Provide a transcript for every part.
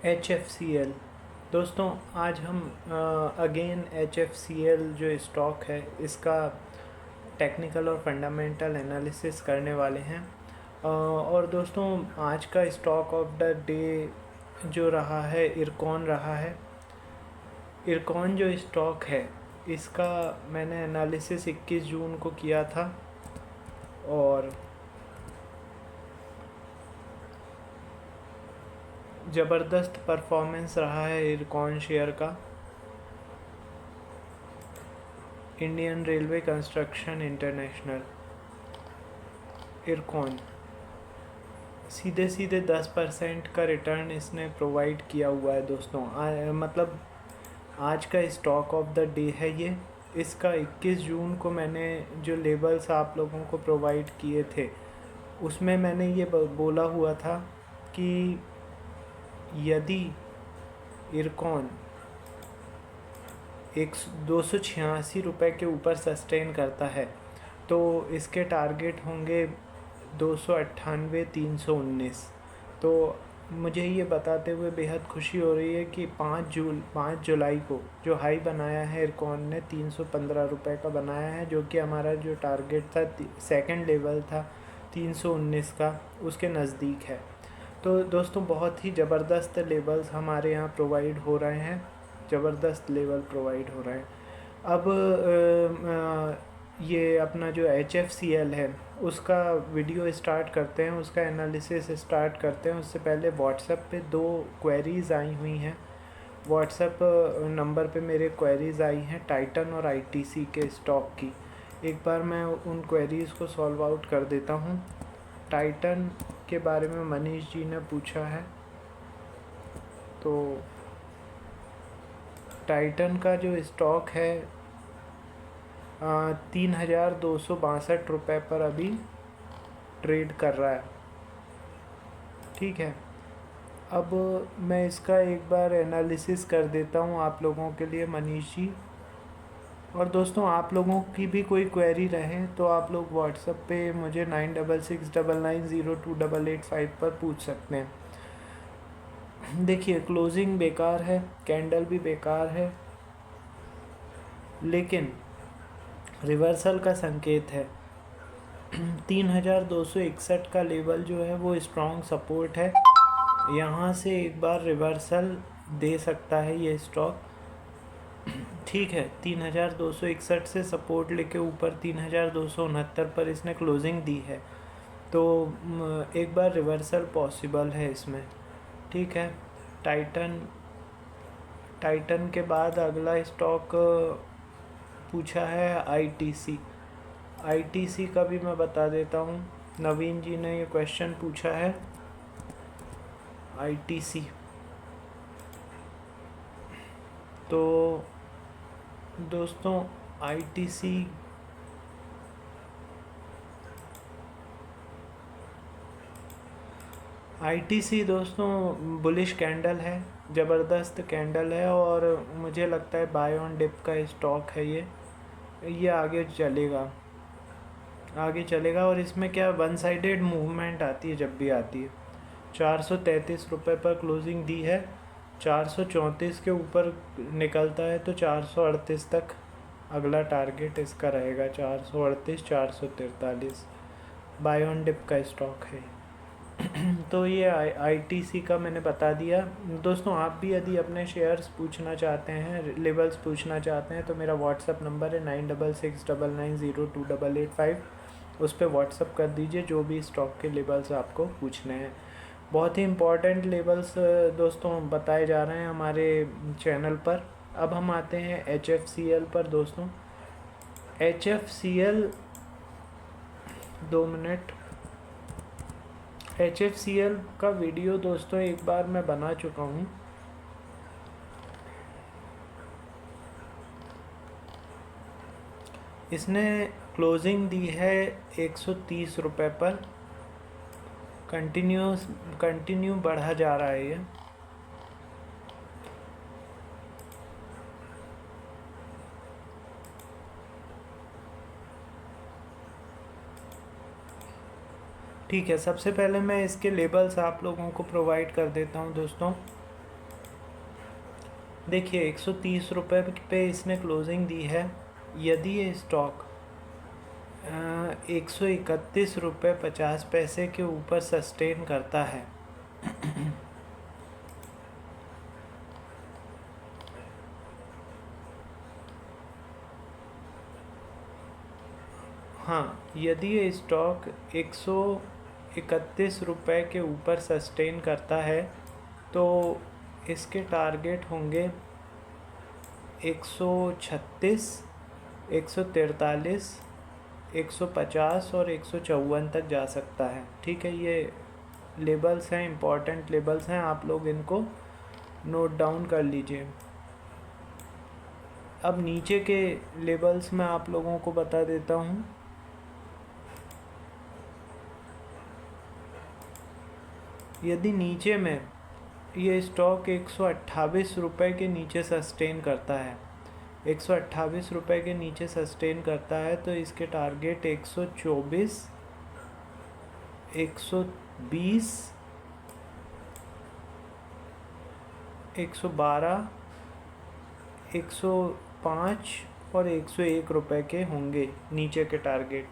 HFCL। दोस्तों आज हम अगेन HFCL जो स्टॉक है इसका टेक्निकल और फंडामेंटल एनालिसिस करने वाले हैं। और दोस्तों आज का स्टॉक ऑफ द डे जो रहा है इरकॉन रहा है। इरकॉन जो स्टॉक है इसका मैंने एनालिसिस 21 जून को किया था और ज़बरदस्त परफॉर्मेंस रहा है इरकॉन शेयर का। Indian railway construction international IRCON सीधे 10% का रिटर्न इसने प्रोवाइड किया हुआ है दोस्तों। मतलब आज का स्टॉक ऑफ द डे है ये। इसका 21 जून को मैंने जो लेबल्स आप लोगों को प्रोवाइड किए थे उसमें मैंने ये बोला हुआ था कि यदि इरकॉन 286 रुपये के ऊपर सस्टेन करता है तो इसके टारगेट होंगे 298 319। तो मुझे ये बताते हुए बेहद खुशी हो रही है कि 5 जुलाई को जो हाई बनाया है इरकॉन ने 315 रुपये का बनाया है, जो कि हमारा जो टारगेट था सेकंड लेवल था 319 का, उसके नज़दीक है। तो दोस्तों बहुत ही ज़बरदस्त लेवल्स हमारे यहाँ प्रोवाइड हो रहे हैं, ज़बरदस्त लेवल प्रोवाइड हो रहे हैं। अब ये अपना जो HFCL है उसका वीडियो स्टार्ट करते हैं, उसका एनालिसिस स्टार्ट करते हैं। उससे पहले व्हाट्सएप पे 2 क्वेरीज़ आई हुई हैं। व्हाट्सएप नंबर पे मेरे क्वेरीज़ आई हैं टाइटन और ITC के स्टॉक की। एक बार मैं उन क्वेरीज़ को सॉल्व आउट कर देता हूँ। टाइटन के बारे में मनीष जी ने पूछा है, तो टाइटन का जो स्टॉक है 3262 रुपये पर अभी ट्रेड कर रहा है। ठीक है, अब मैं इसका एक बार एनालिसिस कर देता हूँ आप लोगों के लिए मनीष जी। और दोस्तों आप लोगों की भी कोई क्वेरी रहे तो आप लोग व्हाट्सएप पे मुझे 9669902885 पर पूछ सकते हैं। देखिए क्लोजिंग बेकार है, कैंडल भी बेकार है, लेकिन रिवर्सल का संकेत है। 3261 का लेवल जो है वो स्ट्रॉन्ग सपोर्ट है। यहाँ से एक बार रिवर्सल दे सकता है ये स्टॉक। ठीक है, 3261 से सपोर्ट लेके ऊपर 3269 पर इसने क्लोजिंग दी है, तो एक बार रिवर्सल पॉसिबल है इसमें। ठीक है, टाइटन के बाद अगला स्टॉक पूछा है ITC का भी मैं बता देता हूँ। नवीन जी ने ये क्वेश्चन पूछा है ITC। तो दोस्तों ITC दोस्तों बुलिश कैंडल है, ज़बरदस्त कैंडल है और मुझे लगता है बाय ऑन डिप का स्टॉक है ये आगे चलेगा। और इसमें क्या वन साइडेड मूवमेंट आती है, जब भी आती है। 433 रुपये पर क्लोजिंग दी है, 434 के ऊपर निकलता है तो 438 तक अगला टारगेट इसका रहेगा। 438 443 बाय ऑन डिप का स्टॉक है। तो ये ITC का मैंने बता दिया। दोस्तों आप भी यदि अपने शेयर्स पूछना चाहते हैं, लेवल्स पूछना चाहते हैं, तो मेरा व्हाट्सअप नंबर है 9669902885। उस पर व्हाट्सअप कर दीजिए जो भी स्टॉक के लेवल्स आपको पूछने हैं। बहुत ही इम्पॉर्टेंट लेवल्स दोस्तों बताए जा रहे हैं हमारे चैनल पर। अब हम आते हैं HFCL पर दोस्तों। HFCL 2 minute. HFCL का वीडियो दोस्तों एक बार मैं बना चुका हूँ। इसने क्लोजिंग दी है 130 रुपये पर। कंटिन्यू बढ़ा जा रहा है ये। ठीक है, सबसे पहले मैं इसके लेबल्स आप लोगों को प्रोवाइड कर देता हूं दोस्तों। देखिए 130 रुपये पे इसने क्लोजिंग दी है। यदि ये स्टॉक 131 रुपये 50 पैसे के ऊपर सस्टेन करता है हाँ, यदि ये स्टॉक 131 रुपये के ऊपर सस्टेन करता है तो इसके टारगेट होंगे 136, 143, 150 और 154 तक जा सकता है। ठीक है, ये लेबल्स हैं, इम्पॉर्टेंट लेबल्स हैं, आप लोग इनको नोट डाउन कर लीजिए। अब नीचे के लेबल्स मैं आप लोगों को बता देता हूँ। यदि नीचे में ये स्टॉक 128 रुपये के नीचे सस्टेन करता है, 128 रुपये के नीचे सस्टेन करता है तो इसके टारगेट 124, 120, 112, 105 और 101 रुपये के होंगे नीचे के टारगेट।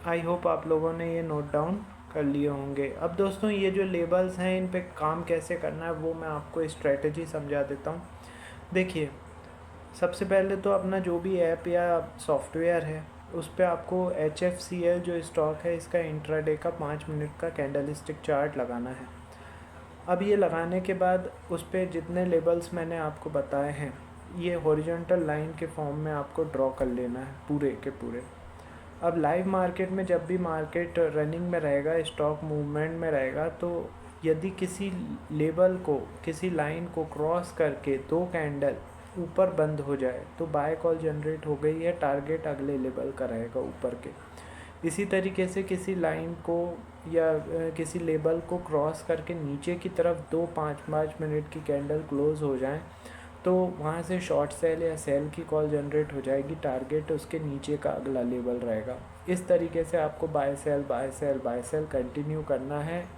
आई होप आप लोगों ने ये नोट डाउन कर लिए होंगे। अब दोस्तों ये जो लेबल्स हैं इन पे काम कैसे करना है वो मैं आपको स्ट्रेटजी समझा देता हूँ। देखिए, सबसे पहले तो अपना जो भी ऐप या सॉफ्टवेयर है उस पर आपको HFCL जो स्टॉक है इसका इंट्राडे का 5 मिनट का कैंडलस्टिक चार्ट लगाना है। अब ये लगाने के बाद उस पर जितने लेबल्स मैंने आपको बताए हैं ये हॉरिजॉन्टल लाइन के फॉर्म में आपको ड्रॉ कर लेना है पूरे के पूरे। अब लाइव मार्केट में जब भी मार्केट रनिंग में रहेगा, स्टॉक मूवमेंट में रहेगा, तो यदि किसी लेवल को, किसी लाइन को क्रॉस करके 2 कैंडल ऊपर बंद हो जाए तो बाय कॉल जनरेट हो गई है, टारगेट अगले लेवल का रहेगा ऊपर के। इसी तरीके से किसी लाइन को या किसी लेवल को क्रॉस करके नीचे की तरफ 2 5-5 मिनट की कैंडल क्लोज हो जाएं तो वहाँ से शॉर्ट सेल या सेल की कॉल जनरेट हो जाएगी, टारगेट उसके नीचे का अगला लेवल रहेगा। इस तरीके से आपको by cell by cell by cell continue करना है।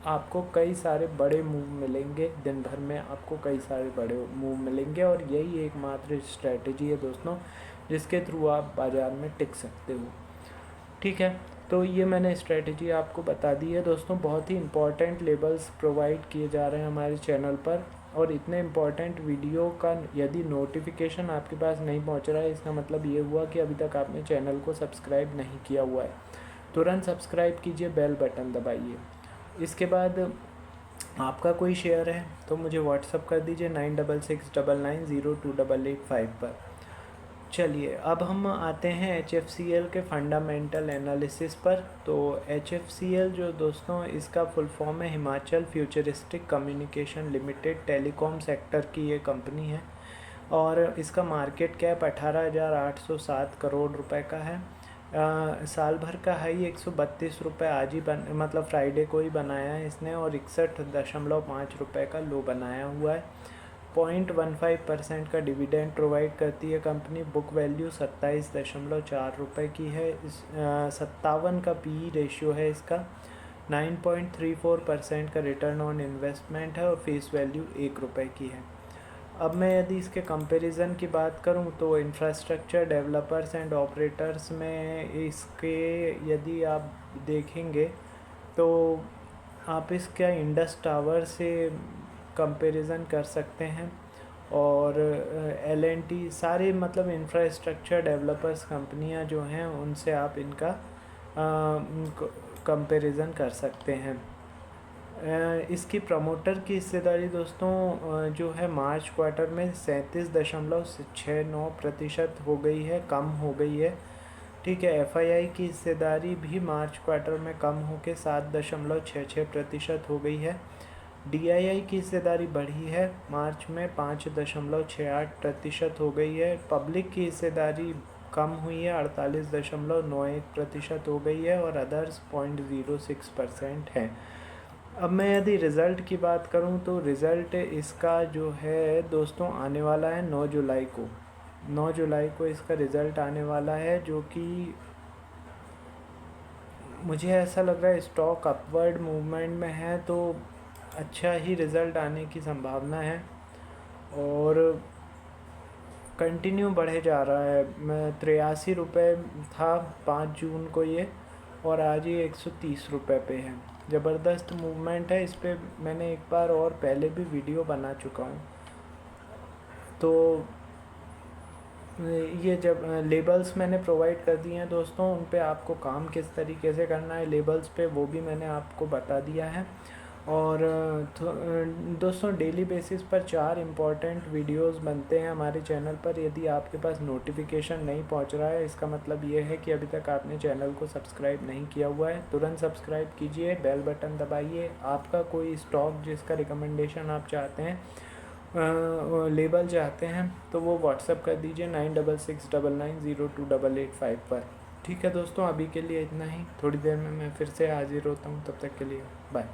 आपको कई सारे बड़े मूव मिलेंगे, दिन भर में आपको कई सारे बड़े मूव मिलेंगे और यही एकमात्र स्ट्रैटेजी है दोस्तों जिसके थ्रू आप बाज़ार में टिक सकते हो। ठीक है, तो ये मैंने स्ट्रैटेजी आपको बता दी है दोस्तों। बहुत ही इंपॉर्टेंट लेबल्स प्रोवाइड किए जा रहे हैं हमारे चैनल पर और इतने इम्पॉर्टेंट वीडियो का यदि नोटिफिकेशन आपके पास नहीं पहुंच रहा है इसका मतलब ये हुआ कि अभी तक आपने चैनल को सब्सक्राइब नहीं किया हुआ है। तुरंत सब्सक्राइब कीजिए, बेल बटन दबाइए। इसके बाद आपका कोई शेयर है तो मुझे व्हाट्सअप कर दीजिए 9669902885 पर। चलिए अब हम आते हैं HFCL के फंडामेंटल एनालिसिस पर। तो HFCL जो दोस्तों इसका फुल फॉर्म है Himachal futuristic communication limited, telecom sector की ये कंपनी है और इसका मार्केट कैप 18,807 करोड़ रुपए का है। साल भर का हाई 132 रुपये आज ही मतलब फ्राइडे को ही बनाया है इसने और 61.5 रुपये का लो बनाया हुआ है। 0.15% का डिविडेंड प्रोवाइड करती है कंपनी। बुक वैल्यू 27.4 रुपये की है। 57 का PE रेशियो है इसका। 9.34% का रिटर्न ऑन इन्वेस्टमेंट है और फेस वैल्यू 1 रुपये की है। अब मैं यदि इसके कंपैरिजन की बात करूं तो इंफ्रास्ट्रक्चर डेवलपर्स एंड ऑपरेटर्स में इसके यदि आप देखेंगे तो आप इसका इंडस टावर से कंपैरिजन कर सकते हैं और L&T सारे मतलब इंफ्रास्ट्रक्चर डेवलपर्स कंपनियां जो हैं उनसे आप इनका कंपैरिजन कर सकते हैं। इसकी प्रमोटर की हिस्सेदारी दोस्तों जो है मार्च क्वार्टर में 37.69% हो गई है, कम हो गई है। ठीक है, FII की हिस्सेदारी भी मार्च क्वार्टर में कम होकर 7.66% हो गई है। DII की हिस्सेदारी बढ़ी है, मार्च में 5.68% हो गई है। पब्लिक की हिस्सेदारी कम हुई है, 48.91% हो गई है और अदर्स 0.06% है। अब मैं यदि रिज़ल्ट की बात करूं तो रिज़ल्ट इसका जो है दोस्तों आने वाला है 9 जुलाई को। 9 जुलाई को इसका रिज़ल्ट आने वाला है जो कि मुझे ऐसा लग रहा है स्टॉक अपवर्ड मूवमेंट में है तो अच्छा ही रिज़ल्ट आने की संभावना है। और कंटिन्यू बढ़े जा रहा है। मैं 83 रुपये था 5 जून को ये, और आज ये 130 रुपये पे है। ज़बरदस्त मूवमेंट है। इस पर मैंने एक बार और पहले भी वीडियो बना चुका हूँ। तो ये जब लेबल्स मैंने प्रोवाइड कर दिए हैं दोस्तों, उन पे आपको काम किस तरीके से करना है लेबल्स पे, वो भी मैंने आपको बता दिया है। और दोस्तों डेली बेसिस पर 4 इम्पॉर्टेंट वीडियोस बनते हैं हमारे चैनल पर। यदि आपके पास नोटिफिकेशन नहीं पहुंच रहा है, इसका मतलब ये है कि अभी तक आपने चैनल को सब्सक्राइब नहीं किया हुआ है। तुरंत सब्सक्राइब कीजिए, बेल बटन दबाइए। आपका कोई स्टॉक जिसका रिकमेंडेशन आप चाहते हैं, लेबल चाहते हैं, तो वो व्हाट्सअप कर दीजिए 9669902885 पर। ठीक है दोस्तों, अभी के लिए इतना ही। थोड़ी देर में मैं फिर से हाजिर होता हूँ, तब तक के लिए बाय।